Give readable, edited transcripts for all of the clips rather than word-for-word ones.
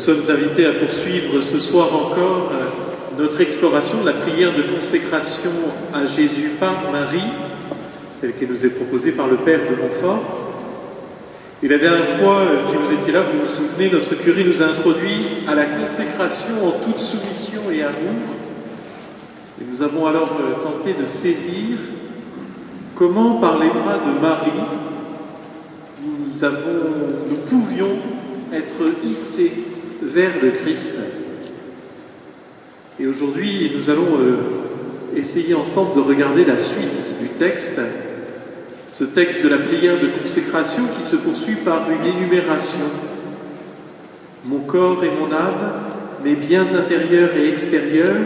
sommes invités à poursuivre ce soir encore notre exploration de la prière de consécration à Jésus par Marie, telle qu'elle nous est proposée par le Père de Montfort. Et la dernière fois, si vous étiez là, vous vous souvenez, notre curé nous a introduit à la consécration en toute soumission et amour. Et nous avons alors tenté de saisir comment, par les bras de Marie, nous pouvions être hissés vers le Christ. Et aujourd'hui, nous allons essayer ensemble de regarder la suite du texte, ce texte de la prière de consécration qui se poursuit par une énumération. Mon corps et mon âme, mes biens intérieurs et extérieurs,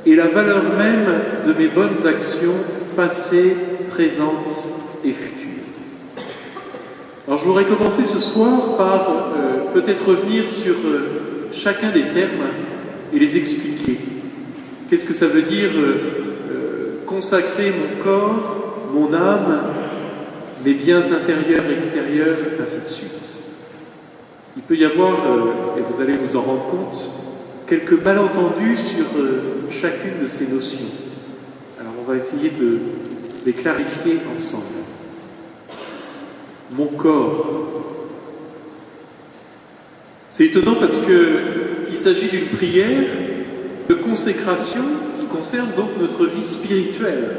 et la valeur même de mes bonnes actions passées, présentes et futures. Alors je voudrais commencer ce soir par peut-être revenir sur chacun des termes et les expliquer. Qu'est-ce que ça veut dire consacrer mon corps, mon âme, mes biens intérieurs et extérieurs, et ainsi de suite. Il peut y avoir, et vous allez vous en rendre compte, quelques malentendus sur chacune de ces notions. Alors on va essayer de les clarifier ensemble. Mon corps. C'est étonnant parce qu'il s'agit d'une prière de consécration qui concerne donc notre vie spirituelle.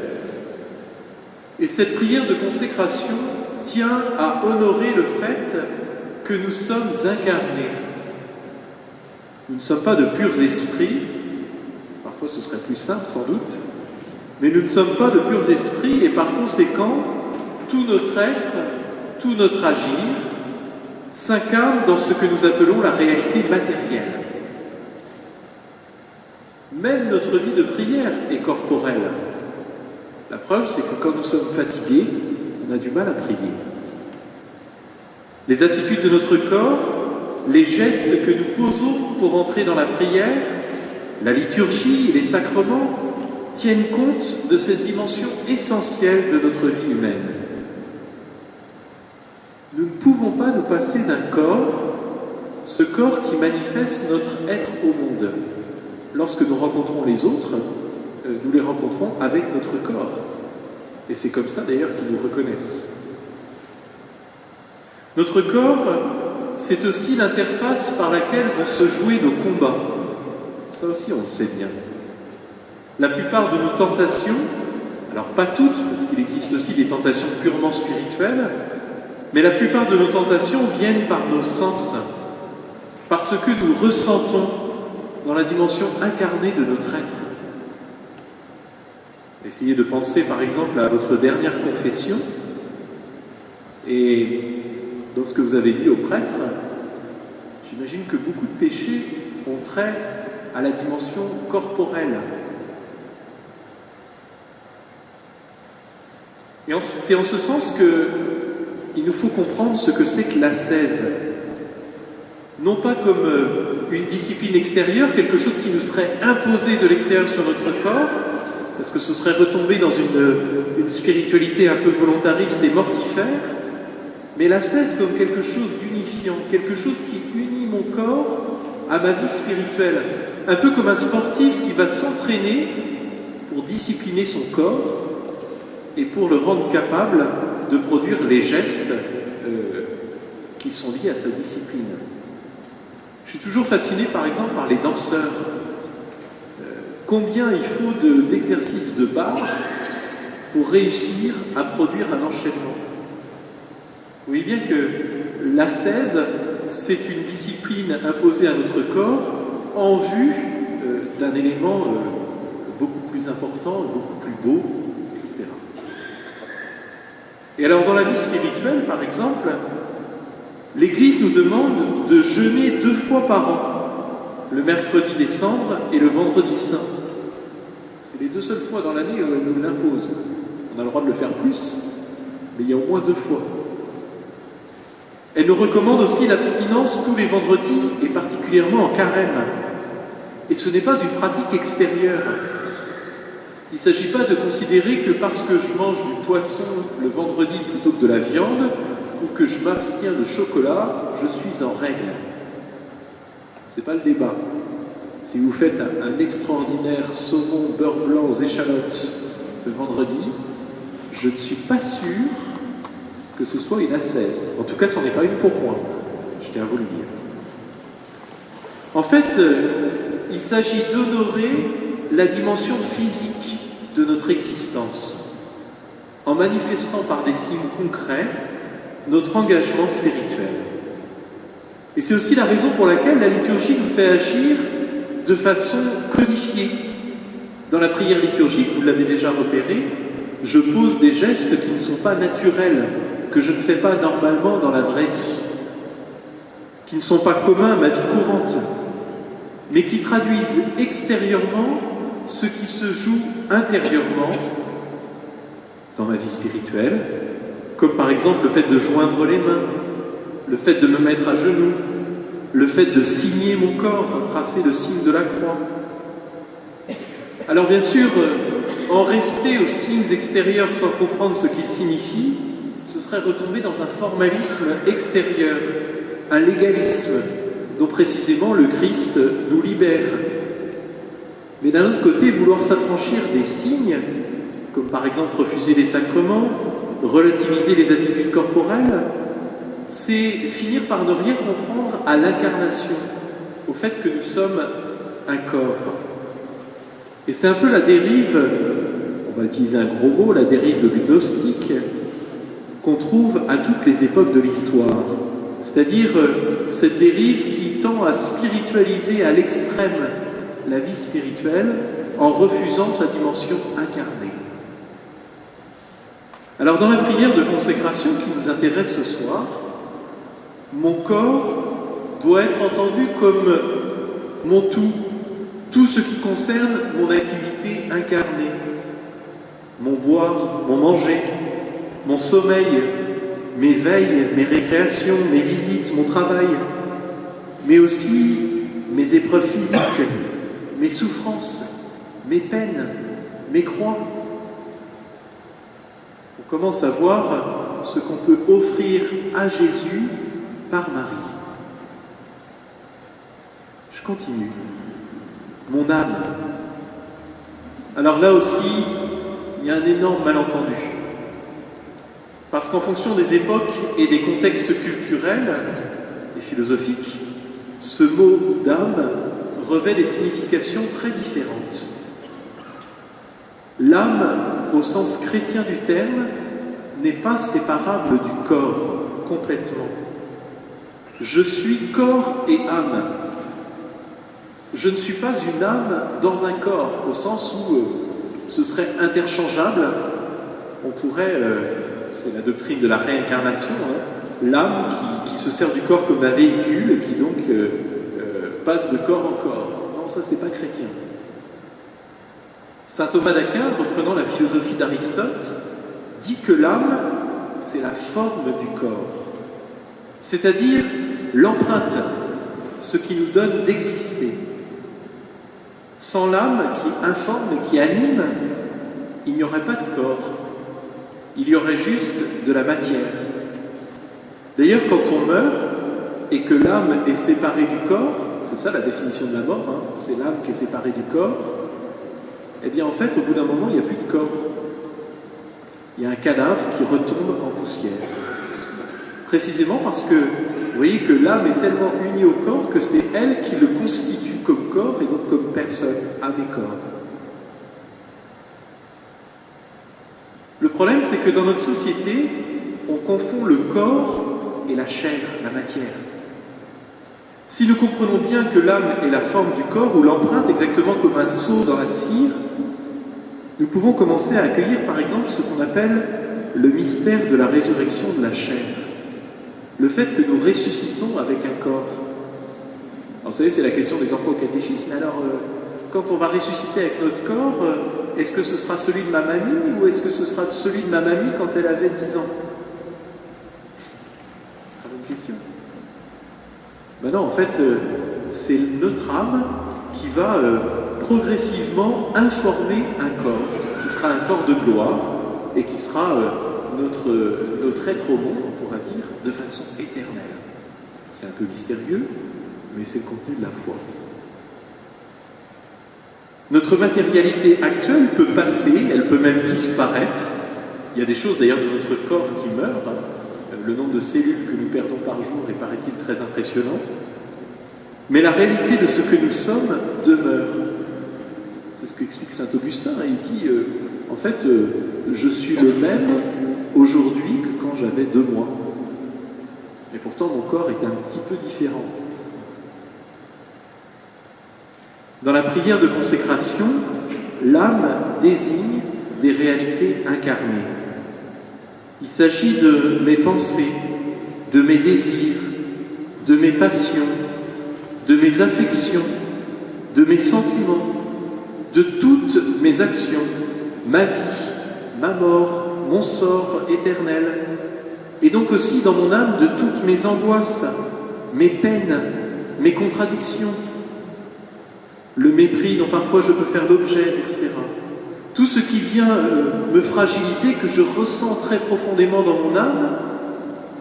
Et cette prière de consécration tient à honorer le fait que nous sommes incarnés. Nous ne sommes pas de purs esprits, parfois ce serait plus simple sans doute, mais nous ne sommes pas de purs esprits et par conséquent, tout notre être, tout notre agir s'incarne dans ce que nous appelons la réalité matérielle. Même notre vie de prière est corporelle. La preuve, c'est que quand nous sommes fatigués, on a du mal à prier. Les attitudes de notre corps, les gestes que nous posons pour entrer dans la prière, la liturgie et les sacrements tiennent compte de cette dimension essentielle de notre vie humaine. Nous ne pouvons pas nous passer d'un corps, ce corps qui manifeste notre être au monde. Lorsque nous rencontrons les autres, nous les rencontrons avec notre corps. Et c'est comme ça d'ailleurs qu'ils nous reconnaissent. Notre corps, c'est aussi l'interface par laquelle vont se jouer nos combats. Ça aussi on le sait bien. La plupart de nos tentations, alors pas toutes, parce qu'il existe aussi des tentations purement spirituelles, mais la plupart de nos tentations viennent par nos sens, par ce que nous ressentons dans la dimension incarnée de notre être. Essayez de penser par exemple à votre dernière confession et dans ce que vous avez dit au prêtre, j'imagine que beaucoup de péchés ont trait à la dimension corporelle. Et c'est en ce sens qu'il nous faut comprendre ce que c'est que l'ascèse. Non pas comme une discipline extérieure, quelque chose qui nous serait imposé de l'extérieur sur notre corps, parce que ce serait retomber dans une spiritualité un peu volontariste et mortifère, mais l'ascèse comme quelque chose d'unifiant, quelque chose qui unit mon corps à ma vie spirituelle, un peu comme un sportif qui va s'entraîner pour discipliner son corps et pour le rendre capable de produire les gestes qui sont liés à sa discipline. Je suis toujours fasciné par exemple par les danseurs. Combien il faut d'exercices de barre pour réussir à produire un enchaînement. Vous voyez bien que l'ascèse, c'est une discipline imposée à notre corps en vue d'un élément beaucoup plus important, beaucoup plus beau, etc. Et alors dans la vie spirituelle, par exemple, l'Église nous demande de jeûner 2 fois par an, le mercredi des cendres et le vendredi saint. C'est les 2 seules fois dans l'année où elle nous l'impose. On a le droit de le faire plus, mais il y a au moins 2 fois. Elle nous recommande aussi l'abstinence tous les vendredis, et particulièrement en carême. Et ce n'est pas une pratique extérieure. Il ne s'agit pas de considérer que parce que je mange du poisson le vendredi plutôt que de la viande, ou que je m'abstiens de chocolat, je suis en règle. c'est pas le débat. Si vous faites un extraordinaire saumon beurre blanc aux échalotes le vendredi, je ne suis pas sûr que ce soit une ascèse. En tout cas, ce n'en est pas une pour moi. Je tiens à vous le dire. En fait, il s'agit d'honorer la dimension physique de notre existence, en manifestant par des signes concrets notre engagement spirituel. Et c'est aussi la raison pour laquelle la liturgie nous fait agir de façon codifiée. Dans la prière liturgique, vous l'avez déjà repéré, je pose des gestes qui ne sont pas naturels, que je ne fais pas normalement dans la vraie vie, qui ne sont pas communs à ma vie courante, mais qui traduisent extérieurement ce qui se joue intérieurement dans ma vie spirituelle, comme par exemple le fait de joindre les mains, le fait de me mettre à genoux, le fait de signer mon corps, tracer le signe de la croix. Alors bien sûr, en rester aux signes extérieurs sans comprendre ce qu'ils signifient, ce serait retomber dans un formalisme extérieur, un légalisme dont précisément le Christ nous libère. Mais d'un autre côté, vouloir s'affranchir des signes, comme par exemple refuser les sacrements, relativiser les attitudes corporelles, c'est finir par ne rien comprendre à l'incarnation, au fait que nous sommes un corps. Et c'est un peu la dérive, on va utiliser un gros mot, la dérive gnostique, qu'on trouve à toutes les époques de l'histoire. C'est-à-dire cette dérive qui tend à spiritualiser à l'extrême la vie spirituelle en refusant sa dimension incarnée. Alors dans la prière de consécration qui nous intéresse ce soir, mon corps doit être entendu comme mon tout ce qui concerne mon activité incarnée, mon boire, mon manger, mon sommeil, mes veilles, mes récréations, mes visites, mon travail, mais aussi mes épreuves physiques, mes souffrances, mes peines, mes croix. On commence à voir ce qu'on peut offrir à Jésus par Marie. Je continue. Mon âme. Alors là aussi, il y a un énorme malentendu. Parce qu'en fonction des époques et des contextes culturels et philosophiques, ce mot d'âme revêt des significations très différentes. L'âme, au sens chrétien du terme, n'est pas séparable du corps complètement. Je suis corps et âme. Je ne suis pas une âme dans un corps, au sens où ce serait interchangeable. On pourrait, c'est la doctrine de la réincarnation, l'âme qui se sert du corps comme un véhicule et qui donc passe de corps en corps. Non, ça c'est pas chrétien. Saint Thomas d'Aquin, reprenant la philosophie d'Aristote, dit que l'âme, c'est la forme du corps, c'est-à-dire l'empreinte, ce qui nous donne d'exister. Sans l'âme qui informe et qui anime, il n'y aurait pas de corps. Il y aurait juste de la matière. D'ailleurs, quand on meurt et que l'âme est séparée du corps, c'est ça la définition de la mort, c'est l'âme qui est séparée du corps, eh bien en fait, au bout d'un moment, il n'y a plus de corps. Il y a un cadavre qui retombe en poussière. Précisément parce que, vous voyez que l'âme est tellement unie au corps que c'est elle qui le constitue comme corps et donc comme personne, âme et corps. Le problème, c'est que dans notre société, on confond le corps et la chair, la matière. Si nous comprenons bien que l'âme est la forme du corps ou l'empreinte exactement comme un sceau dans la cire, nous pouvons commencer à accueillir par exemple ce qu'on appelle le mystère de la résurrection de la chair. Le fait que nous ressuscitons avec un corps. Alors, vous savez, c'est la question des enfants au catéchisme. Alors, quand on va ressusciter avec notre corps, est-ce que ce sera celui de ma mamie ou est-ce que ce sera celui de ma mamie quand elle avait 10 ans? Très bonne question. Ben non, en fait, c'est notre âme qui va progressivement informer un corps, qui sera un corps de gloire et qui sera notre être au monde, on pourra dire, de façon éternelle. C'est un peu mystérieux, mais c'est le contenu de la foi. Notre matérialité actuelle peut passer, elle peut même disparaître. Il y a des choses d'ailleurs de notre corps qui meurent. Le nombre de cellules que nous perdons par jour est, paraît-il, très impressionnant. Mais la réalité de ce que nous sommes demeure. C'est ce qu'explique saint Augustin. Il dit, en fait, je suis le même aujourd'hui que quand j'avais 2 mois. Et pourtant, mon corps est un petit peu différent. Dans la prière de consécration, l'âme désigne des réalités incarnées. Il s'agit de mes pensées, de mes désirs, de mes passions, de mes affections, de mes sentiments, de toutes mes actions, ma vie, ma mort, mon sort éternel, et donc aussi dans mon âme de toutes mes angoisses, mes peines, mes contradictions, le mépris dont parfois je peux faire l'objet, etc. Tout ce qui vient me fragiliser, que je ressens très profondément dans mon âme,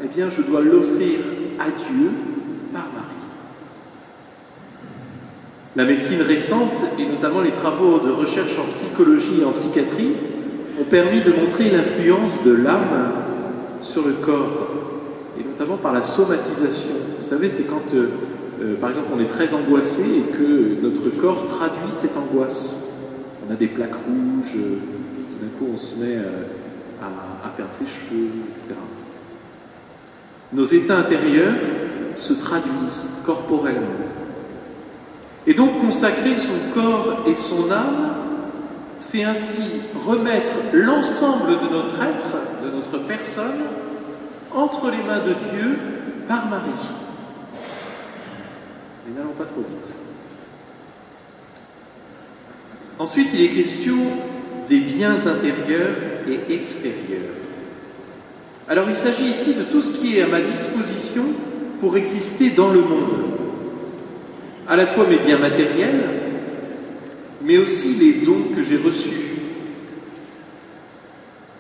eh bien je dois l'offrir à Dieu par Marie. La médecine récente, et notamment les travaux de recherche en psychologie et en psychiatrie, ont permis de montrer l'influence de l'âme sur le corps, et notamment par la somatisation. Vous savez, c'est quand, par exemple, on est très angoissé et que notre corps traduit cette angoisse. On a des plaques rouges, tout d'un coup on se met à perdre ses cheveux, etc. Nos états intérieurs se traduisent corporellement. Et donc consacrer son corps et son âme, c'est ainsi remettre l'ensemble de notre être, de notre personne, entre les mains de Dieu par Marie. Mais n'allons pas trop vite. Ensuite, il est question des biens intérieurs et extérieurs. Alors, il s'agit ici de tout ce qui est à ma disposition pour exister dans le monde. À la fois mes biens matériels, mais aussi les dons que j'ai reçus,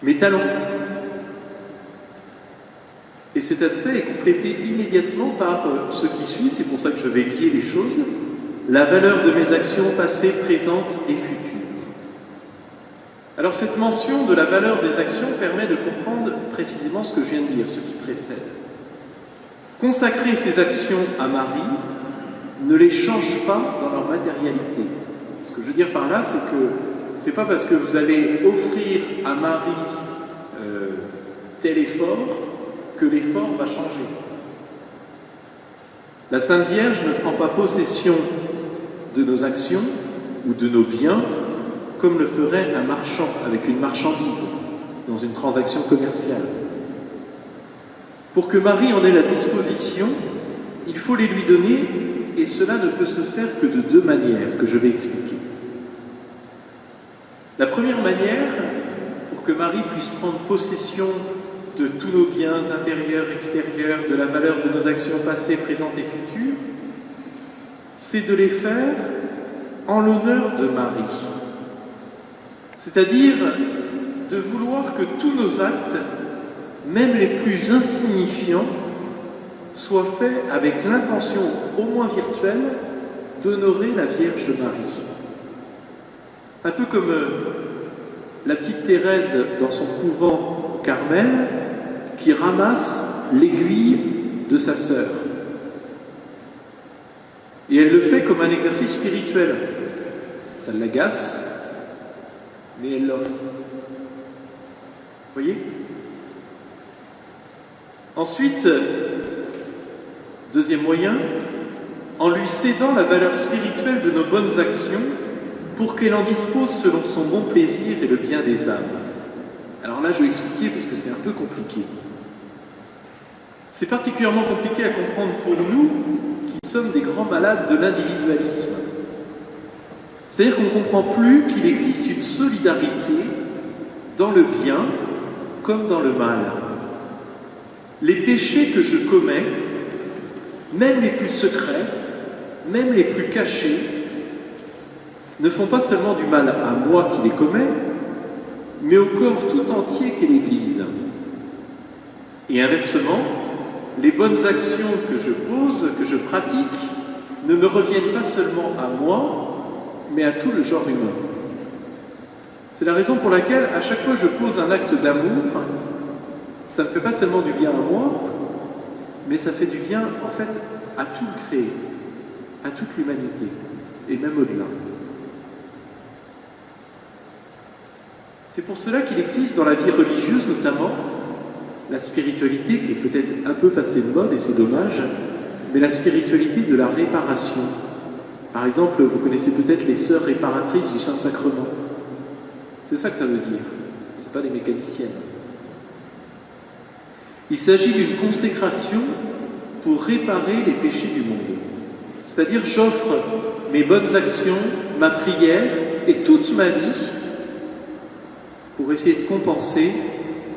mes talents. Et cet aspect est complété immédiatement par ce qui suit, c'est pour ça que je vais lier les choses, la valeur de mes actions passées, présentes et futures. Alors cette mention de la valeur des actions permet de comprendre précisément ce que je viens de dire, ce qui précède. Consacrer ces actions à Marie ne les change pas dans leur matérialité. Ce que je veux dire par là, c'est que c'est pas parce que vous allez offrir à Marie tel effort que l'effort va changer. La Sainte Vierge ne prend pas possession de nos actions ou de nos biens comme le ferait un marchand avec une marchandise dans une transaction commerciale. Pour que Marie en ait la disposition, il faut les lui donner, et cela ne peut se faire que de 2 manières que je vais expliquer. La première manière, pour que Marie puisse prendre possession de tous nos biens intérieurs, extérieurs, de la valeur de nos actions passées, présentes et futures, c'est de les faire en l'honneur de Marie. C'est-à-dire de vouloir que tous nos actes, même les plus insignifiants, soient faits avec l'intention, au moins virtuelle, d'honorer la Vierge Marie. Un peu comme la petite Thérèse dans son couvent au Carmel, qui ramasse l'aiguille de sa sœur. Et elle le fait comme un exercice spirituel. Ça l'agace, mais elle l'offre. Voyez ? Ensuite, deuxième moyen, en lui cédant la valeur spirituelle de nos bonnes actions pour qu'elle en dispose selon son bon plaisir et le bien des âmes. Alors là, je vais expliquer parce que c'est un peu compliqué. C'est particulièrement compliqué à comprendre pour nous qui sommes des grands malades de l'individualisme. C'est-à-dire qu'on ne comprend plus qu'il existe une solidarité dans le bien comme dans le mal. Les péchés que je commets, même les plus secrets, même les plus cachés, ne font pas seulement du mal à moi qui les commets, mais au corps tout entier qu'est l'Église. Et inversement, les bonnes actions que je pose, que je pratique, ne me revienne pas seulement à moi, mais à tout le genre humain. C'est la raison pour laquelle, à chaque fois que je pose un acte d'amour, ça ne fait pas seulement du bien à moi, mais ça fait du bien, en fait, à tout le créé, à toute l'humanité, et même au-delà. C'est pour cela qu'il existe dans la vie religieuse, notamment, la spiritualité qui est peut-être un peu passée de mode, et c'est dommage, mais la spiritualité de la réparation. Par exemple, vous connaissez peut-être les sœurs réparatrices du Saint-Sacrement. C'est ça que ça veut dire. Ce n'est pas des mécaniciennes. Il s'agit d'une consécration pour réparer les péchés du monde. C'est-à-dire, j'offre mes bonnes actions, ma prière et toute ma vie pour essayer de compenser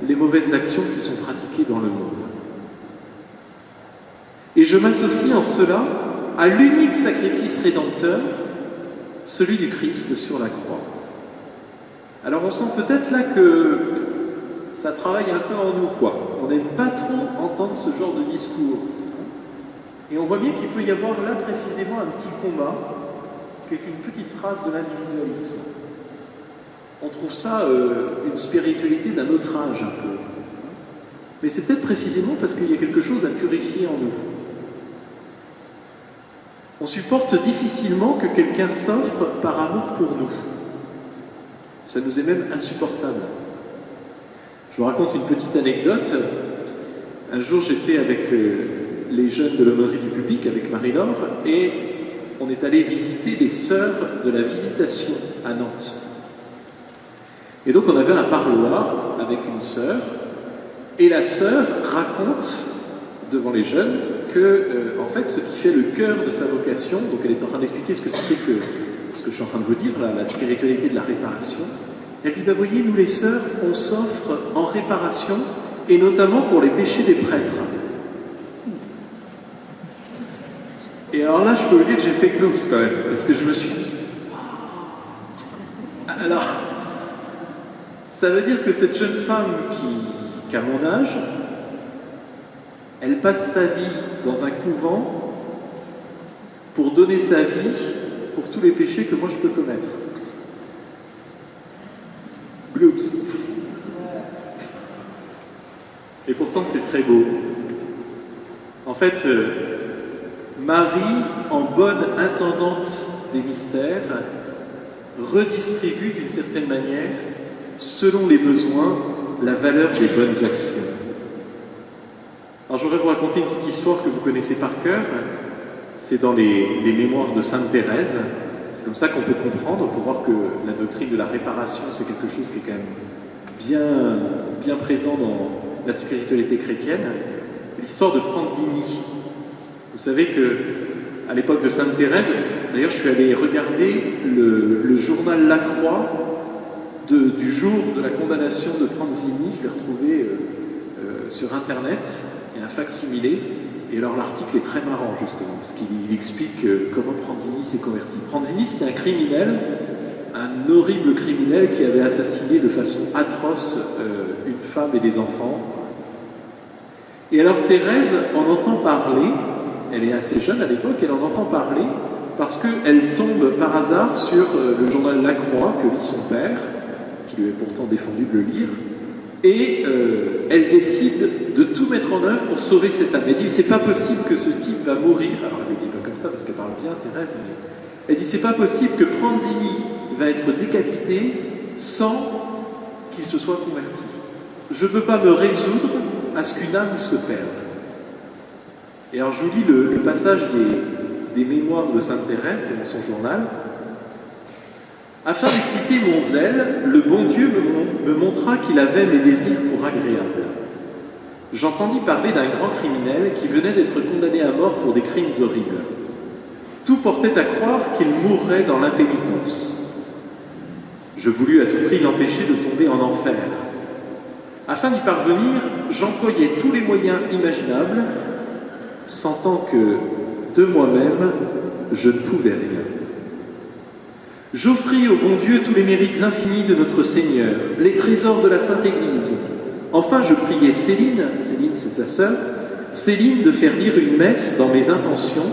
les mauvaises actions qui sont pratiquées dans le monde. Et je m'associe en cela à l'unique sacrifice rédempteur, celui du Christ sur la croix. Alors on sent peut-être là que ça travaille un peu en nous, quoi. On n'aime pas trop entendre ce genre de discours. Et on voit bien qu'il peut y avoir là précisément un petit combat, qui est une petite trace de l'individualisme. On trouve ça une spiritualité d'un autre âge un peu. Mais c'est peut-être précisément parce qu'il y a quelque chose à purifier en nous. On supporte difficilement que quelqu'un s'offre par amour pour nous. Ça nous est même insupportable. Je vous raconte une petite anecdote. Un jour, j'étais avec les jeunes de l'aumônerie du public, avec Marie-Laure, et on est allé visiter les sœurs de la Visitation à Nantes. Et donc, on avait un parloir avec une sœur, et la sœur raconte devant les jeunes que, en fait, ce qui fait le cœur de sa vocation, donc elle est en train d'expliquer ce que c'était que ce que je suis en train de vous dire, là, la spiritualité de la réparation. Elle dit, voyez, nous les sœurs, on s'offre en réparation, et notamment pour les péchés des prêtres. Et alors là, je peux vous dire que j'ai fait gloops quand même, parce que je me suis dit, alors, ça veut dire que cette jeune femme qui a mon âge, elle passe sa vie dans un couvent pour donner sa vie pour tous les péchés que moi je peux commettre. Gloops. Et pourtant c'est très beau. En fait, Marie, en bonne intendante des mystères, redistribue d'une certaine manière, selon les besoins, la valeur des bonnes actions. Alors je voudrais vous raconter une petite histoire que vous connaissez par cœur. C'est dans les mémoires de Sainte Thérèse. C'est comme ça qu'on peut comprendre, pour voir que la doctrine de la réparation, c'est quelque chose qui est quand même bien présent dans la spiritualité chrétienne. L'histoire de Pranzini. Vous savez que à l'époque de Sainte Thérèse, d'ailleurs je suis allé regarder le journal La Croix du jour de la condamnation de Pranzini. Je l'ai retrouvé sur Internet. Il y a un fac-similé. Et alors l'article est très marrant justement, parce qu'il explique comment Pranzini s'est converti. Pranzini, c'était un criminel, un horrible criminel qui avait assassiné de façon atroce une femme et des enfants. Et alors Thérèse en entend parler, elle est assez jeune à l'époque, elle en entend parler parce qu'elle tombe par hasard sur le journal La Croix que lit son père, qui lui est pourtant défendu de le lire, et elle décide de tout mettre en œuvre pour sauver cette âme. Elle dit, c'est pas possible que ce type va mourir. Alors elle ne dit pas comme ça parce qu'elle parle bien, Thérèse, mais elle dit, c'est pas possible que Pranzini va être décapité sans qu'il se soit converti. Je ne peux pas me résoudre à ce qu'une âme se perde. Et alors je vous lis le passage des mémoires de Sainte Thérèse, c'est dans son journal. Afin d'exciter mon zèle, le bon Dieu me montra qu'il avait mes désirs pour agréables. J'entendis parler d'un grand criminel qui venait d'être condamné à mort pour des crimes horribles. Tout portait à croire qu'il mourrait dans l'impénitence. Je voulus à tout prix l'empêcher de tomber en enfer. Afin d'y parvenir, j'employais tous les moyens imaginables, sentant que, de moi-même, je ne pouvais rien. J'offris au bon Dieu tous les mérites infinis de notre Seigneur, les trésors de la Sainte Église. Enfin, je priais Céline c'est sa sœur, Céline de faire dire une messe dans mes intentions,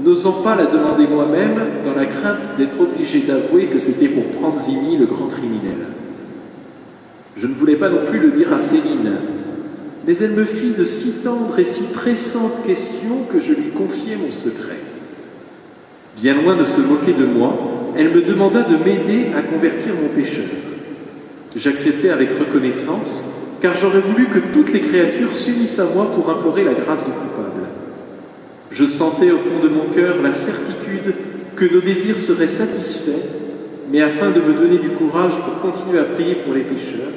n'osant pas la demander moi-même, dans la crainte d'être obligé d'avouer que c'était pour Pranzini, le grand criminel. Je ne voulais pas non plus le dire à Céline, mais elle me fit de si tendres et si pressantes questions que je lui confiai mon secret. Bien loin de se moquer de moi, elle me demanda de m'aider à convertir mon pécheur. J'acceptai avec reconnaissance, car j'aurais voulu que toutes les créatures s'unissent à moi pour implorer la grâce du coupable. Je sentais au fond de mon cœur la certitude que nos désirs seraient satisfaits, mais afin de me donner du courage pour continuer à prier pour les pécheurs,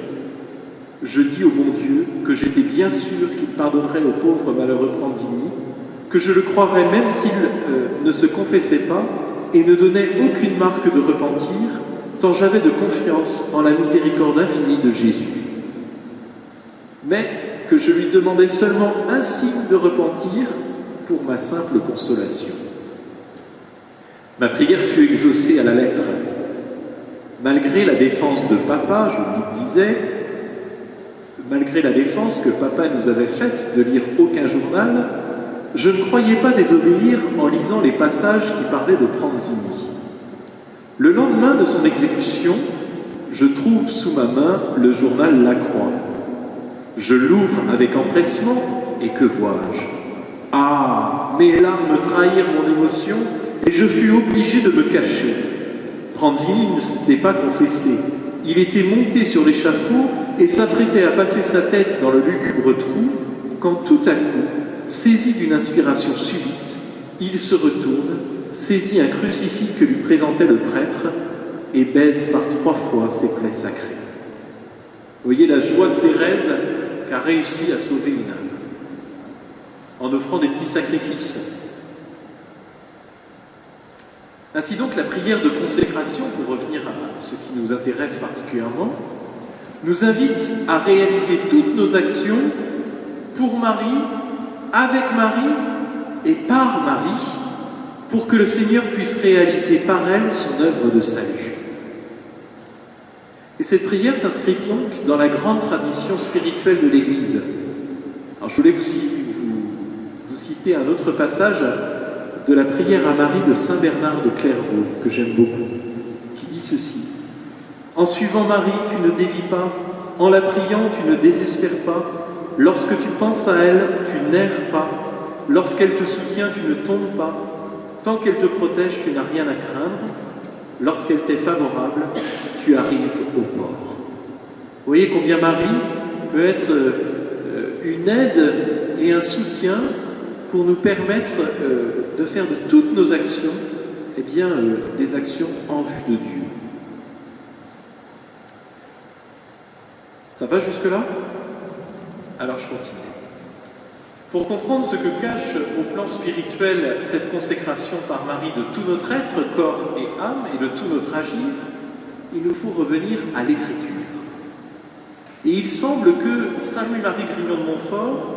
je dis au bon Dieu que j'étais bien sûr qu'il pardonnerait au pauvre malheureux Pranzini, que je le croirais même s'il ne se confessait pas et ne donnait aucune marque de repentir, tant j'avais de confiance en la miséricorde infinie de Jésus. Mais que je lui demandais seulement un signe de repentir pour ma simple consolation. Ma prière fut exaucée à la lettre. Malgré la défense de papa, je lui disais, malgré la défense que papa nous avait faite de lire aucun journal, je ne croyais pas désobéir en lisant les passages qui parlaient de Pranzini. Le lendemain de son exécution, je trouve sous ma main le journal La Croix. Je l'ouvre avec empressement et que vois-je? Ah, mes larmes trahirent mon émotion et je fus obligé de me cacher. Pranzini ne s'était pas confessé. Il était monté sur l'échafaud et s'apprêtait à passer sa tête dans le lugubre trou quand tout à coup, saisi d'une inspiration subite, il se retourne, saisit un crucifix que lui présentait le prêtre et baise par 3 fois ses plaies sacrées. Voyez la joie de Thérèse qui a réussi à sauver une âme en offrant des petits sacrifices. Ainsi donc, la prière de consécration, pour revenir à ce qui nous intéresse particulièrement, nous invite à réaliser toutes nos actions pour Marie, avec Marie et par Marie, pour que le Seigneur puisse réaliser par elle son œuvre de salut. Et cette prière s'inscrit donc dans la grande tradition spirituelle de l'Église. Alors je voulais vous citer un autre passage de la prière à Marie de Saint Bernard de Clairvaux, que j'aime beaucoup, qui dit ceci. « En suivant Marie, tu ne dévis pas, en la priant, tu ne désespères pas, lorsque tu penses à elle, tu n'erres pas, lorsqu'elle te soutient, tu ne tombes pas, tant qu'elle te protège, tu n'as rien à craindre, lorsqu'elle t'est favorable, tu arrives au port. » Vous voyez combien Marie peut être une aide et un soutien pour nous permettre de faire de toutes nos actions des actions en vue de Dieu. Ça va jusque-là? Alors je continue. Pour comprendre ce que cache au plan spirituel cette consécration par Marie de tout notre être, corps et âme, et de tout notre agir, il nous faut revenir à l'Écriture. Et il semble que Saint Louis-Marie Grignon de Montfort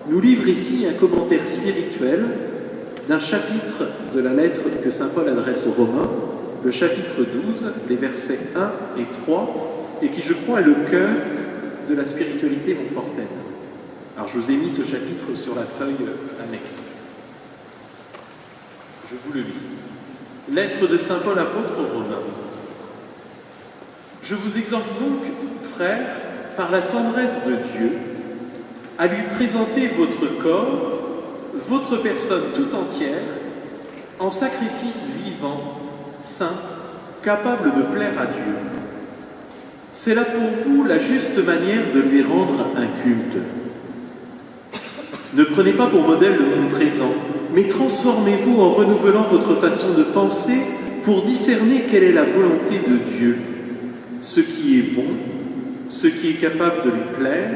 nous livre ici un commentaire spirituel d'un chapitre de la lettre que saint Paul adresse aux Romains, le chapitre 12, les versets 1 et 3, et qui, je crois, est le cœur de la spiritualité montfortaine. Alors, je vous ai mis ce chapitre sur la feuille annexe. Je vous le lis. Lettre de saint Paul apôtre aux Romains. Je vous exhorte donc, frères, par la tendresse de Dieu, à lui présenter votre corps, votre personne tout entière, en sacrifice vivant, saint, capable de plaire à Dieu. C'est là pour vous la juste manière de lui rendre un culte. Ne prenez pas pour modèle le monde présent, mais transformez-vous en renouvelant votre façon de penser pour discerner quelle est la volonté de Dieu, ce qui est bon, ce qui est capable de lui plaire,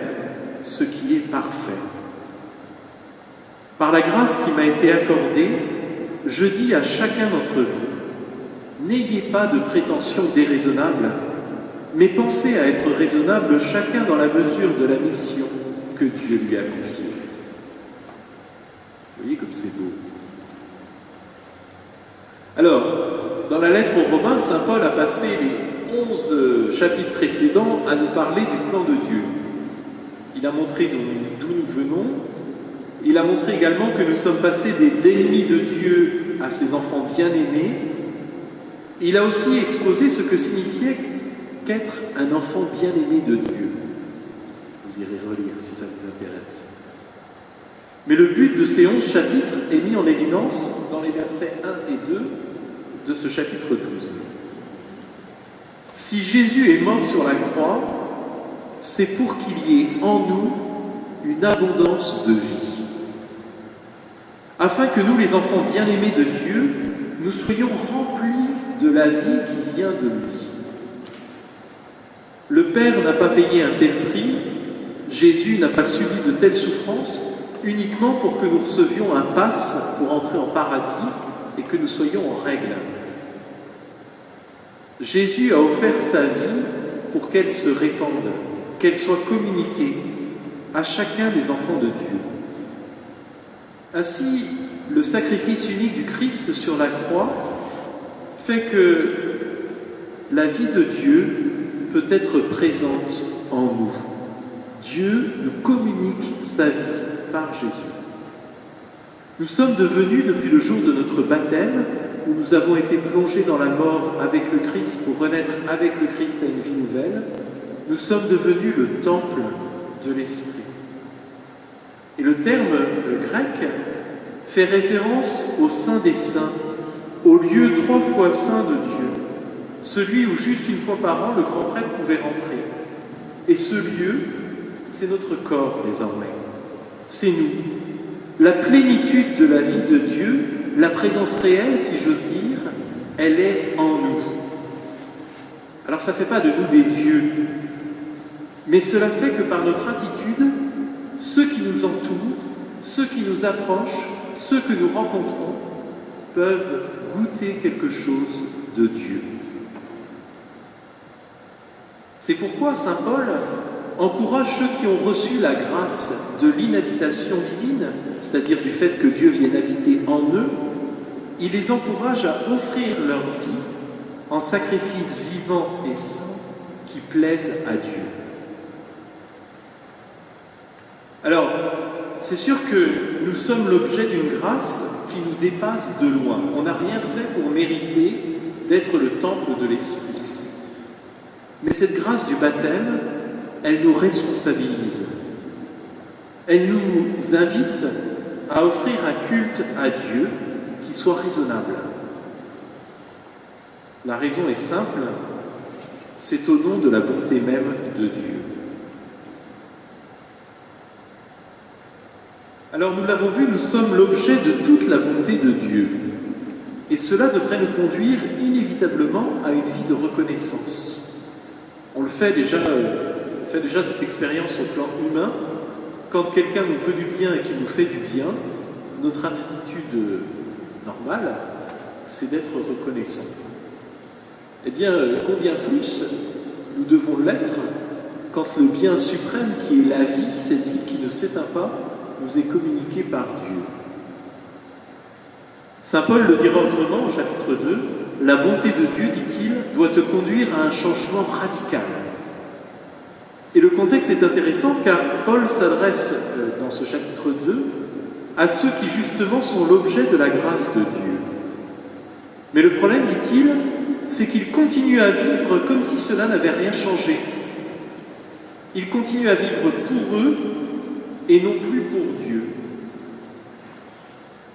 ce qui est parfait. Par la grâce qui m'a été accordée, je dis à chacun d'entre vous, n'ayez pas de prétention déraisonnable, mais pensez à être raisonnable chacun dans la mesure de la mission que Dieu lui a confiée. Vous voyez comme c'est beau. Alors, dans la lettre aux Romains, saint Paul a passé les 11 chapitres précédents à nous parler du plan de Dieu. Il a montré d'où nous venons. Il a montré également que nous sommes passés d'ennemis de Dieu à ses enfants bien-aimés. Il a aussi exposé ce que signifiait qu'être un enfant bien-aimé de Dieu. Vous irez relire si ça vous intéresse. Mais le but de ces 11 chapitres est mis en évidence dans les versets 1 et 2 de ce chapitre 12. Si Jésus est mort sur la croix, c'est pour qu'il y ait en nous une abondance de vie, afin que nous, les enfants bien-aimés de Dieu, nous soyons remplis de la vie qui vient de lui. Le Père n'a pas payé un tel prix, Jésus n'a pas subi de telles souffrances, uniquement pour que nous recevions un pass pour entrer en paradis et que nous soyons en règle. Jésus a offert sa vie pour qu'elle se répande, qu'elle soit communiquée à chacun des enfants de Dieu. Ainsi, le sacrifice unique du Christ sur la croix fait que la vie de Dieu peut être présente en nous. Dieu nous communique sa vie par Jésus. Nous sommes devenus, depuis le jour de notre baptême, où nous avons été plongés dans la mort avec le Christ pour renaître avec le Christ à une vie nouvelle, nous sommes devenus le temple de l'Esprit. Et le terme grec fait référence au Saint des Saints, au lieu 3 fois saint de Dieu, celui où juste une fois par an le grand prêtre pouvait rentrer. Et ce lieu, c'est notre corps désormais. C'est nous. La plénitude de la vie de Dieu, la présence réelle, si j'ose dire, elle est en nous. Alors ça ne fait pas de nous des dieux, mais cela fait que par notre attitude, ceux qui nous entourent, ceux qui nous approchent, ceux que nous rencontrons, peuvent goûter quelque chose de Dieu. C'est pourquoi saint Paul encourage ceux qui ont reçu la grâce de l'inhabitation divine, c'est-à-dire du fait que Dieu vienne habiter en eux, il les encourage à offrir leur vie en sacrifice vivant et saint qui plaise à Dieu. Alors, c'est sûr que nous sommes l'objet d'une grâce qui nous dépasse de loin. On n'a rien fait pour mériter d'être le temple de l'Esprit. Mais cette grâce du baptême, elle nous responsabilise. Elle nous invite à offrir un culte à Dieu qui soit raisonnable. La raison est simple, c'est au nom de la bonté même de Dieu. Alors nous l'avons vu, nous sommes l'objet de toute la bonté de Dieu. Et cela devrait nous conduire inévitablement à une vie de reconnaissance. On fait déjà cette expérience au plan humain. Quand quelqu'un nous veut du bien et qu'il nous fait du bien, notre attitude normale, c'est d'être reconnaissant. Eh bien, combien plus nous devons l'être quand le bien suprême qui est la vie, cette vie qui ne s'éteint pas, nous est communiqué par Dieu. Saint Paul le dira autrement au chapitre 2, « La bonté de Dieu, dit-il, doit te conduire à un changement radical. » Et le contexte est intéressant car Paul s'adresse dans ce chapitre 2 à ceux qui justement sont l'objet de la grâce de Dieu. Mais le problème, dit-il, c'est qu'ils continuent à vivre comme si cela n'avait rien changé. Ils continuent à vivre pour eux et non plus pour Dieu.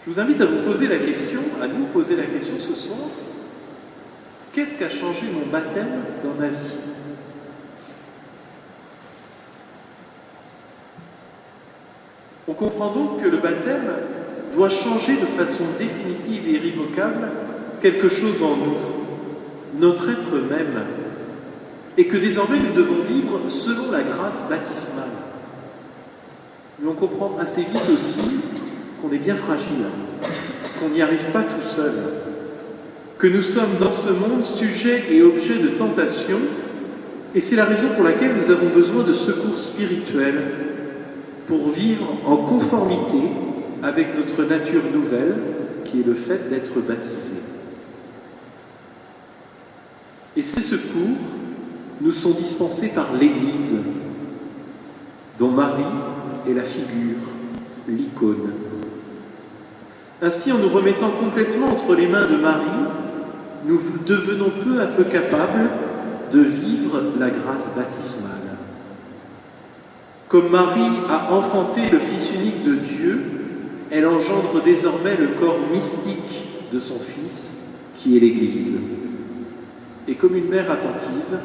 Je vous invite à vous poser la question, à nous poser la question ce soir, qu'est-ce qu'a changé mon baptême dans ma vie ? On comprend donc que le baptême doit changer de façon définitive et irrévocable quelque chose en nous, notre être même, et que désormais nous devons vivre selon la grâce baptismale. Mais on comprend assez vite aussi qu'on est bien fragile, qu'on n'y arrive pas tout seul, que nous sommes dans ce monde sujets et objets de tentation, et c'est la raison pour laquelle nous avons besoin de secours spirituels pour vivre en conformité avec notre nature nouvelle, qui est le fait d'être baptisé. Et ces secours nous sont dispensés par l'Église, dont Marie est la figure, l'icône. Ainsi, en nous remettant complètement entre les mains de Marie, nous devenons peu à peu capables de vivre la grâce baptismale. Comme Marie a enfanté le Fils unique de Dieu, elle engendre désormais le corps mystique de son Fils, qui est l'Église. Et comme une mère attentive,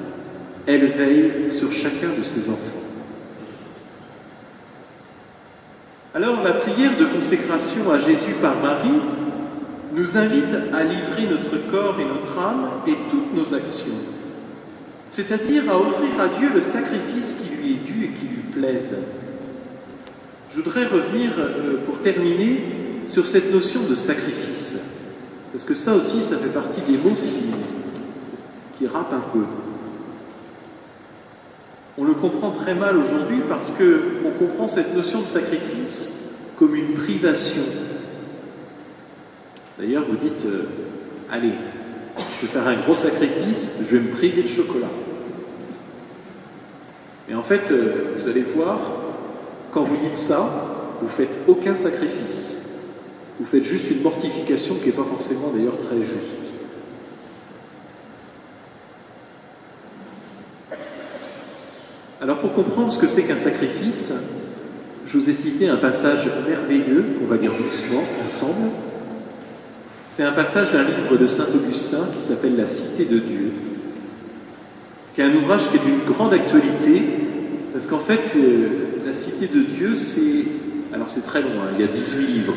elle veille sur chacun de ses enfants. Alors, la prière de consécration à Jésus par Marie nous invite à livrer notre corps et notre âme et toutes nos actions, c'est-à-dire à offrir à Dieu le sacrifice qui lui est dû et qui lui plaise. Je voudrais revenir, pour terminer, sur cette notion de sacrifice, parce que ça aussi, ça fait partie des mots qui râpent un peu. On le comprend très mal aujourd'hui parce qu'on comprend cette notion de sacrifice comme une privation. D'ailleurs, vous dites, allez, je vais faire un gros sacrifice, je vais me priver de chocolat. Mais en fait, vous allez voir, quand vous dites ça, vous ne faites aucun sacrifice. Vous faites juste une mortification qui n'est pas forcément d'ailleurs très juste. Alors pour comprendre ce que c'est qu'un sacrifice, je vous ai cité un passage merveilleux qu'on va lire doucement ensemble. C'est un passage d'un livre de saint Augustin qui s'appelle La Cité de Dieu, qui est un ouvrage qui est d'une grande actualité, parce qu'en fait, La Cité de Dieu, alors c'est très long, hein, il y a 18 livres.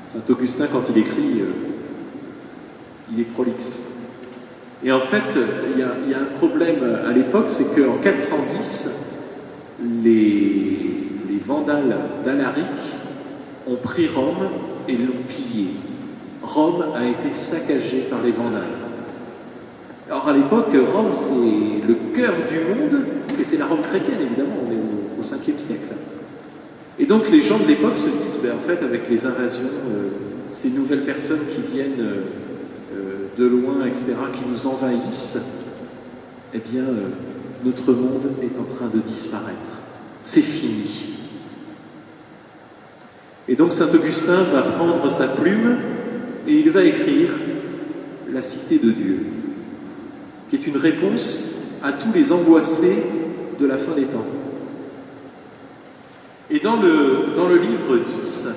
Saint Augustin, quand il écrit, il est prolixe. Et en fait, il y a un problème à l'époque, c'est qu'en 410, les Vandales d'Alaric ont pris Rome et l'ont pillé. Rome a été saccagée par les Vandales. Alors à l'époque, Rome, c'est le cœur du monde, et c'est la Rome chrétienne, évidemment, on est au 5e siècle. Et donc les gens de l'époque se disent, en fait, avec les invasions, ces nouvelles personnes qui viennent de loin, etc., qui nous envahissent, eh bien, notre monde est en train de disparaître. C'est fini. Et donc saint Augustin va prendre sa plume et il va écrire La Cité de Dieu, qui est une réponse à tous les angoissés de la fin des temps. Et dans le livre 10,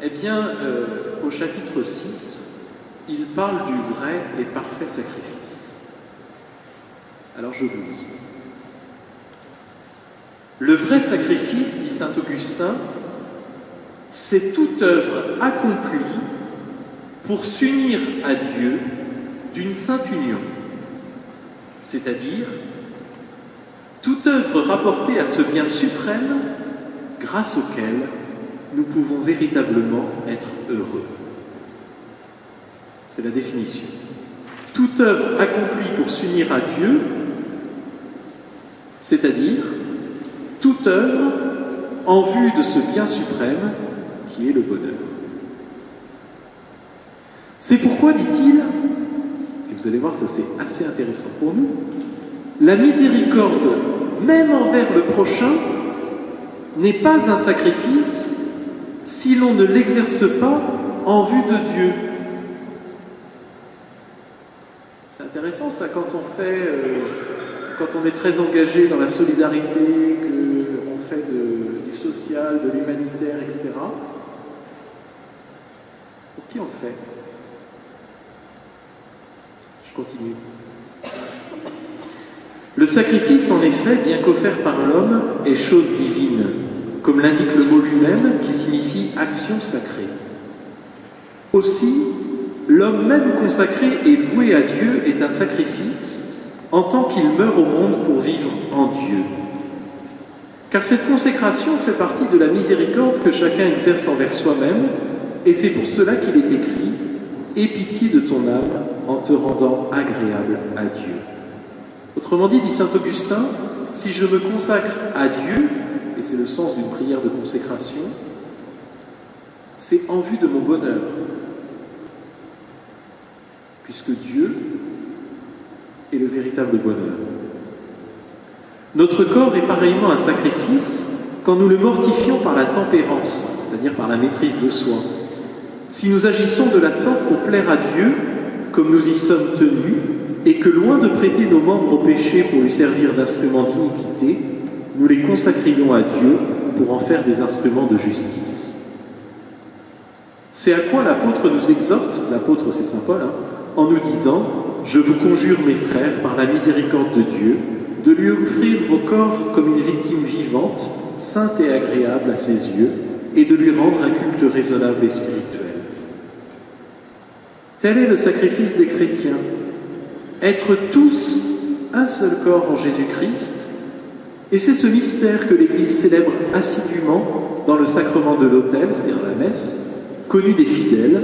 eh bien, au chapitre 6, il parle du vrai et parfait sacrifice. Alors je vous lis. Le vrai sacrifice, dit saint Augustin, c'est toute œuvre accomplie pour s'unir à Dieu d'une sainte union, c'est-à-dire toute œuvre rapportée à ce bien suprême grâce auquel nous pouvons véritablement être heureux. C'est la définition. Toute œuvre accomplie pour s'unir à Dieu, c'est-à-dire toute œuvre en vue de ce bien suprême qui est le bonheur. C'est pourquoi, dit-il, et vous allez voir, ça c'est assez intéressant pour nous, la miséricorde, même envers le prochain, n'est pas un sacrifice si l'on ne l'exerce pas en vue de Dieu. C'est intéressant ça quand on est très engagé dans la solidarité, qu'on fait du social, de l'humanitaire, etc. Pour qui on le fait? Je continue. Le sacrifice, en effet, bien qu'offert par l'homme, est chose divine, comme l'indique le mot lui-même, qui signifie action sacrée. Aussi, l'homme même consacré et voué à Dieu est un sacrifice en tant qu'il meurt au monde pour vivre en Dieu. Car cette consécration fait partie de la miséricorde que chacun exerce envers soi-même, et c'est pour cela qu'il est écrit « Aie pitié de ton âme en te rendant agréable à Dieu ». Autrement dit, dit saint Augustin, si je me consacre à Dieu, et c'est le sens d'une prière de consécration, c'est en vue de mon bonheur, puisque Dieu est le véritable bonheur. Notre corps est pareillement un sacrifice quand nous le mortifions par la tempérance, c'est-à-dire par la maîtrise de soi, Si nous agissons de la sorte pour plaire à Dieu, comme nous y sommes tenus, et que loin de prêter nos membres au péché pour lui servir d'instruments d'iniquité, nous les consacrions à Dieu pour en faire des instruments de justice. C'est à quoi l'apôtre nous exhorte, l'apôtre c'est saint Paul, en nous disant « Je vous conjure mes frères, par la miséricorde de Dieu, de lui offrir vos corps comme une victime vivante, sainte et agréable à ses yeux, et de lui rendre un culte raisonnable et spirituel. » Tel est le sacrifice des chrétiens, être tous un seul corps en Jésus-Christ, et c'est ce mystère que l'Église célèbre assidûment dans le sacrement de l'autel, c'est-à-dire la messe, connu des fidèles,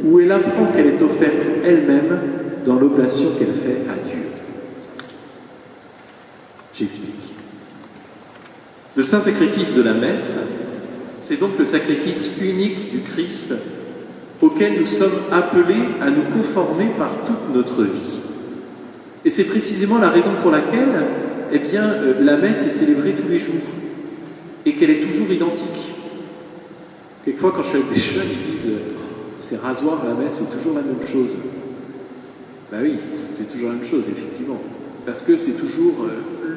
où elle apprend qu'elle est offerte elle-même dans l'oblation qu'elle fait à Dieu. J'explique. Le saint sacrifice de la messe, c'est donc le sacrifice unique du Christ auquel nous sommes appelés à nous conformer par toute notre vie. Et c'est précisément la raison pour laquelle la messe est célébrée tous les jours et qu'elle est toujours identique. Quelquefois, quand je suis avec des jeunes, ils disent « c'est rasoir, la messe, c'est toujours la même chose ». Ben oui, c'est toujours la même chose, effectivement. Parce que c'est toujours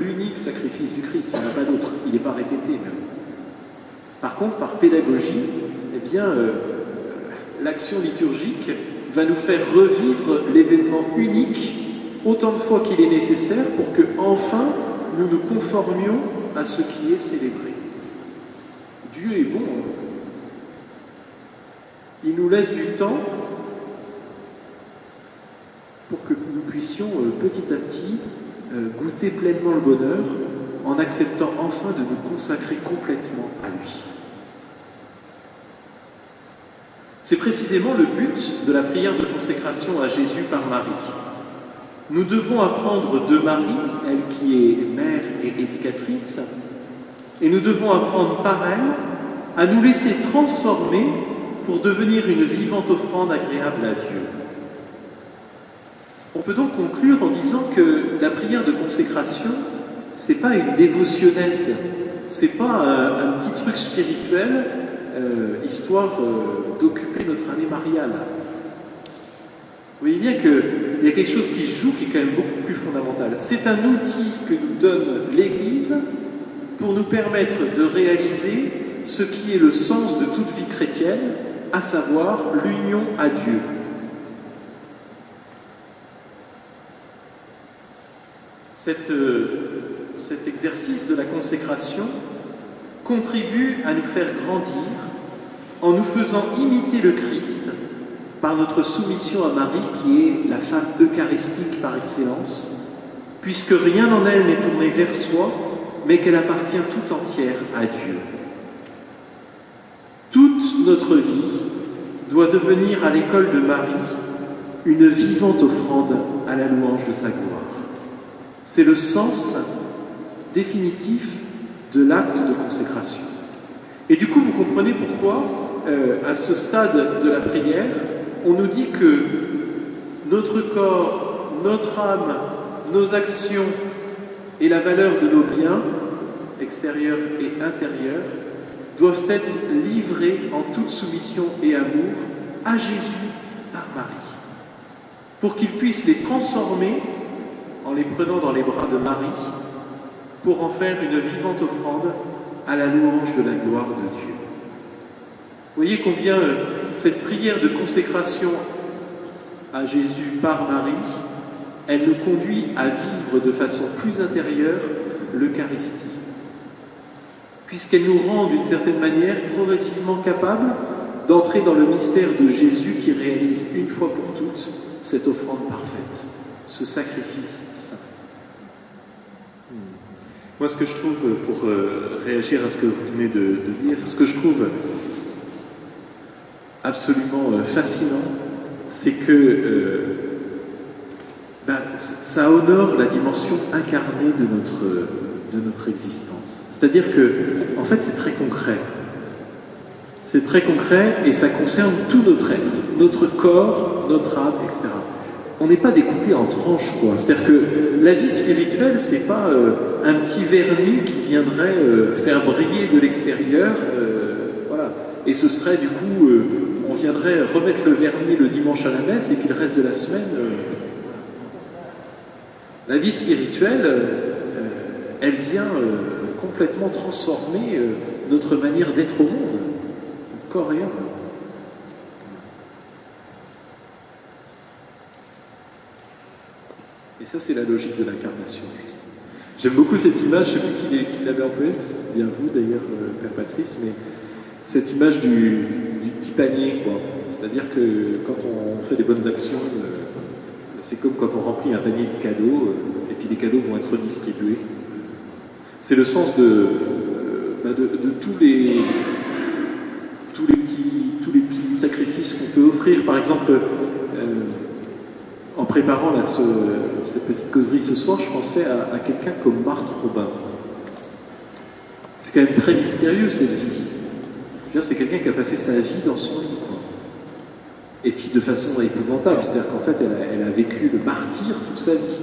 l'unique sacrifice du Christ, il n'y en a pas d'autre, il n'est pas répété même. Par contre, par pédagogie, l'action liturgique va nous faire revivre l'événement unique autant de fois qu'il est nécessaire pour que, enfin, nous nous conformions à ce qui est célébré. Dieu est bon. Il nous laisse du temps pour que nous puissions petit à petit goûter pleinement le bonheur en acceptant enfin de nous consacrer complètement à lui. C'est précisément le but de la prière de consécration à Jésus par Marie. Nous devons apprendre de Marie, elle qui est mère et éducatrice, et nous devons apprendre par elle à nous laisser transformer pour devenir une vivante offrande agréable à Dieu. On peut donc conclure en disant que la prière de consécration, c'est pas une dévotionnette, c'est pas un petit truc spirituel, histoire d'occuper notre année mariale. Vous voyez bien qu'il y a quelque chose qui se joue qui est quand même beaucoup plus fondamental. C'est un outil que nous donne l'Église pour nous permettre de réaliser ce qui est le sens de toute vie chrétienne, à savoir l'union à Dieu. Cet exercice de la consécration contribue à nous faire grandir en nous faisant imiter le Christ par notre soumission à Marie, qui est la femme eucharistique par excellence, puisque rien en elle n'est tourné vers soi, mais qu'elle appartient tout entière à Dieu. Toute notre vie doit devenir à l'école de Marie une vivante offrande à la louange de sa gloire. C'est le sens définitif de l'acte de consécration. Et du coup, vous comprenez pourquoi, à ce stade de la prière, on nous dit que notre corps, notre âme, nos actions et la valeur de nos biens, extérieurs et intérieurs, doivent être livrés en toute soumission et amour à Jésus par Marie, pour qu'il puisse les transformer en les prenant dans les bras de Marie, pour en faire une vivante offrande à la louange de la gloire de Dieu. Vous voyez combien cette prière de consécration à Jésus par Marie, elle nous conduit à vivre de façon plus intérieure l'Eucharistie, puisqu'elle nous rend d'une certaine manière progressivement capables d'entrer dans le mystère de Jésus qui réalise une fois pour toutes cette offrande parfaite, ce sacrifice saint. Moi, ce que je trouve, pour réagir à ce que vous venez de dire, ce que je trouve absolument fascinant, c'est que ça honore la dimension incarnée de notre existence. C'est-à-dire que, en fait, c'est très concret. C'est très concret et ça concerne tout notre être, notre corps, notre âme, etc. On n'est pas découpé en tranches, quoi. C'est-à-dire que la vie spirituelle, c'est pas un petit vernis qui viendrait faire briller de l'extérieur, voilà. Et ce serait du coup, on viendrait remettre le vernis le dimanche à la messe et puis le reste de la semaine, la vie spirituelle, elle vient complètement transformer notre manière d'être au monde, corps et âme. Et ça, c'est la logique de l'incarnation, justement. J'aime beaucoup cette image, je ne sais plus qui l'avait employée, c'est bien vous d'ailleurs, Père Patrice, mais cette image du petit panier, quoi. C'est-à-dire que quand on fait des bonnes actions, c'est comme quand on remplit un panier de cadeaux, et puis les cadeaux vont être redistribués. C'est le sens de tous les petits sacrifices qu'on peut offrir. Par exemple, en préparant là, cette petite causerie ce soir, je pensais à quelqu'un comme Marthe Robin. C'est quand même très mystérieux cette vie. C'est quelqu'un qui a passé sa vie dans son lit, quoi. Et puis de façon épouvantable, c'est-à-dire qu'en fait elle a vécu le martyre toute sa vie.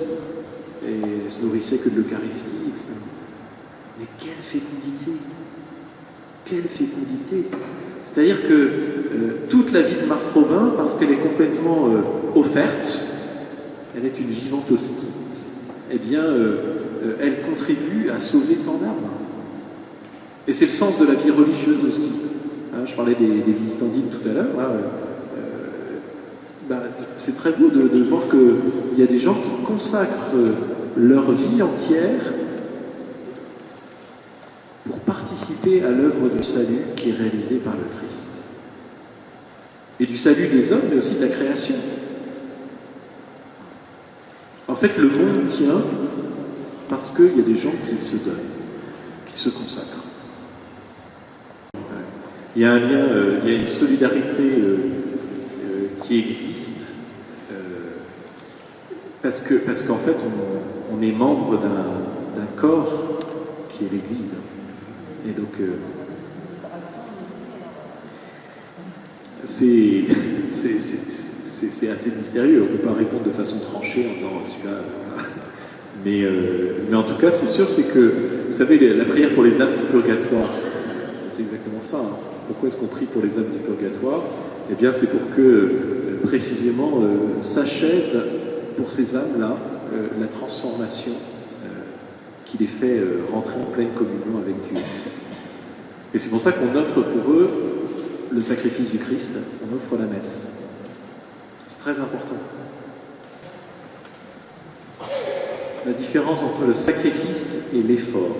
Et elle se nourrissait que de l'Eucharistie, etc. Mais quelle fécondité! Quelle fécondité! C'est-à-dire que toute la vie de Marthe Robin, parce qu'elle est complètement offerte, elle est une vivante hostie, eh bien, elle contribue à sauver tant d'âmes. Et c'est le sens de la vie religieuse aussi. Hein, je parlais des visitandines tout à l'heure. C'est très beau de voir qu'il y a des gens qui consacrent leur vie entière pour participer à l'œuvre du salut qui est réalisée par le Christ. Et du salut des hommes, mais aussi de la création. En fait, le monde tient parce qu'il y a des gens qui se donnent, qui se consacrent. Il y a un lien, il y a une solidarité qui existe parce qu'en fait, on est membre d'un corps qui est l'Église. Et donc, c'est assez mystérieux. On ne peut pas répondre de façon tranchée en disant celui-là. Mais en tout cas, c'est sûr, c'est que, vous savez, la prière pour les âmes du purgatoire, c'est exactement ça. Hein. Pourquoi est-ce qu'on prie pour les âmes du purgatoire? Eh bien, c'est pour que, précisément, s'achève pour ces âmes-là la transformation qui les fait rentrer en pleine communion avec Dieu. Et c'est pour ça qu'on offre pour eux le sacrifice du Christ, on offre la messe. C'est très important. La différence entre le sacrifice et l'effort.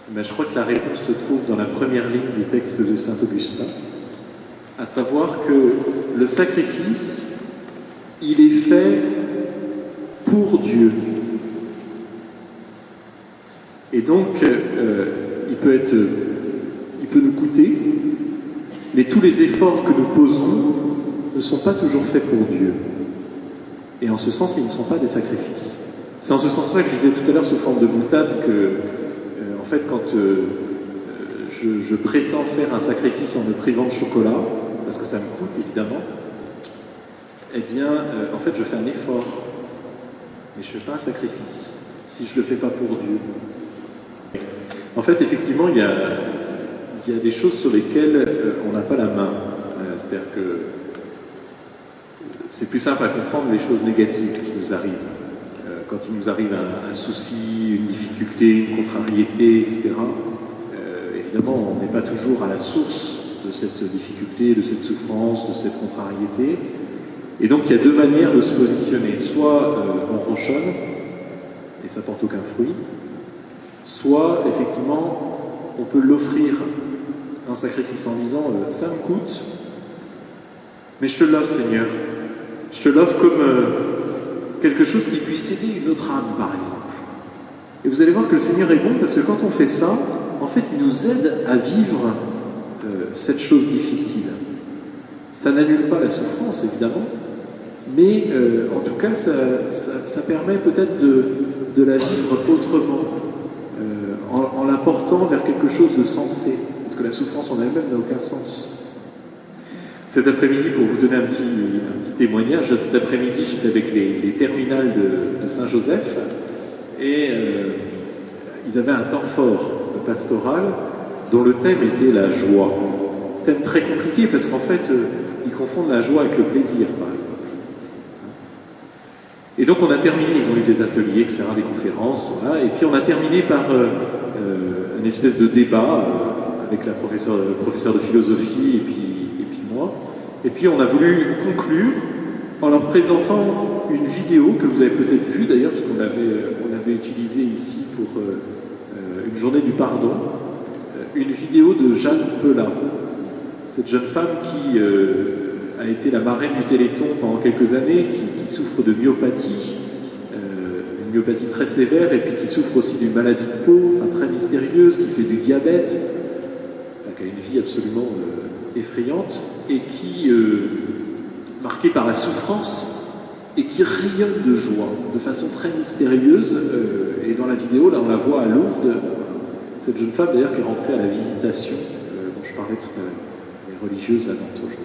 Ben, je crois que la réponse se trouve dans la première ligne du texte de saint Augustin, à savoir que le sacrifice, il est fait pour Dieu. Et donc, il peut nous coûter, mais tous les efforts que nous posons ne sont pas toujours faits pour Dieu. Et en ce sens, ils ne sont pas des sacrifices. C'est en ce sens-là que je disais tout à l'heure sous forme de boutade que, en fait, quand je prétends faire un sacrifice en me privant de chocolat, parce que ça me coûte évidemment, eh bien, en fait, je fais un effort, mais je ne fais pas un sacrifice, si je ne le fais pas pour Dieu. En fait, effectivement, il y a des choses sur lesquelles on n'a pas la main. C'est-à-dire que c'est plus simple à comprendre les choses négatives qui nous arrivent. Quand il nous arrive un souci, une difficulté, une contrariété, etc., évidemment, on n'est pas toujours à la source de cette difficulté, de cette souffrance, de cette contrariété. Et donc, il y a deux manières de se positionner. Soit on ronchonne, et ça porte aucun fruit, soit, effectivement, on peut l'offrir en sacrifice en disant « ça me coûte, mais je te l'offre, Seigneur. Je te l'offre comme quelque chose qui puisse aider une autre âme, par exemple. » Et vous allez voir que le Seigneur est bon parce que quand on fait ça, en fait, il nous aide à vivre cette chose difficile. Ça n'annule pas la souffrance, évidemment, mais en tout cas, ça permet peut-être de la vivre autrement, en la portant vers quelque chose de sensé, parce que la souffrance en elle-même n'a aucun sens. Cet après-midi, pour vous donner un petit témoignage, cet après-midi, j'étais avec les terminales de Saint-Joseph, et ils avaient un temps fort pastoral dont le thème était la joie. thème très compliqué parce qu'en fait, ils confondent la joie avec le plaisir, par exemple. Et donc on a terminé, ils ont eu des ateliers, etc., des conférences, voilà, et puis on a terminé par une espèce de débat avec le professeur de philosophie et puis moi. Et puis on a voulu conclure en leur présentant une vidéo que vous avez peut-être vue d'ailleurs, parce qu'on avait utilisé ici pour une journée du pardon, une vidéo de Jeanne Pellat, cette jeune femme qui a été la marraine du Téléthon pendant quelques années, qui souffre de myopathie, une myopathie très sévère, et puis qui souffre aussi d'une maladie de peau, enfin, très mystérieuse, qui fait du diabète, enfin, qui a une vie absolument effrayante, et qui, marquée par la souffrance, et qui rayonne de joie, de façon très mystérieuse. Et dans la vidéo, là, on la voit à Lourdes, cette jeune femme d'ailleurs qui est rentrée à la visitation, dont je parlais tout à l'heure, les religieuses attendent aujourd'hui.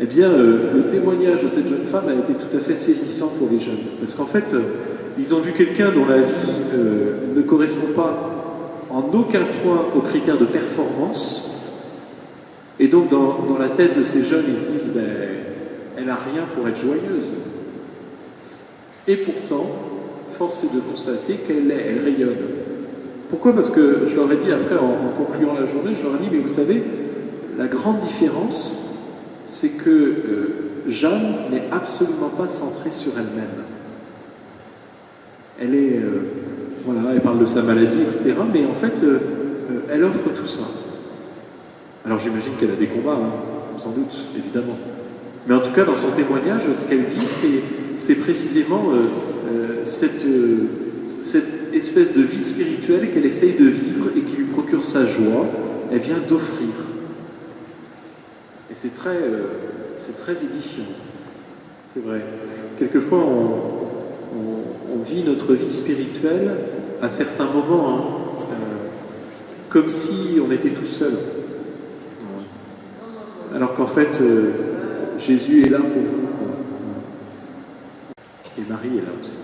Eh bien, le témoignage de cette jeune femme a été tout à fait saisissant pour les jeunes. Parce qu'en fait, ils ont vu quelqu'un dont la vie ne correspond pas en aucun point aux critères de performance. Et donc, dans la tête de ces jeunes, ils se disent, ben, elle n'a rien pour être joyeuse. Et pourtant, force est de constater qu'elle l'est, elle rayonne. Pourquoi? Parce que je leur ai dit après, en concluant la journée, je leur ai dit, mais vous savez, la grande différence, c'est que Jeanne n'est absolument pas centrée sur elle-même. Elle est, voilà, elle parle de sa maladie, etc. Mais en fait, elle offre tout ça. Alors j'imagine qu'elle a des combats, hein, sans doute, évidemment. Mais en tout cas, dans son témoignage, ce qu'elle dit, c'est précisément cette espèce de vie spirituelle qu'elle essaye de vivre et qui lui procure sa joie, eh bien, d'offrir. Et c'est très édifiant. C'est vrai. Quelquefois, on vit notre vie spirituelle à certains moments, hein, comme si on était tout seul. Alors qu'en fait, Jésus est là pour nous. Et Marie est là aussi.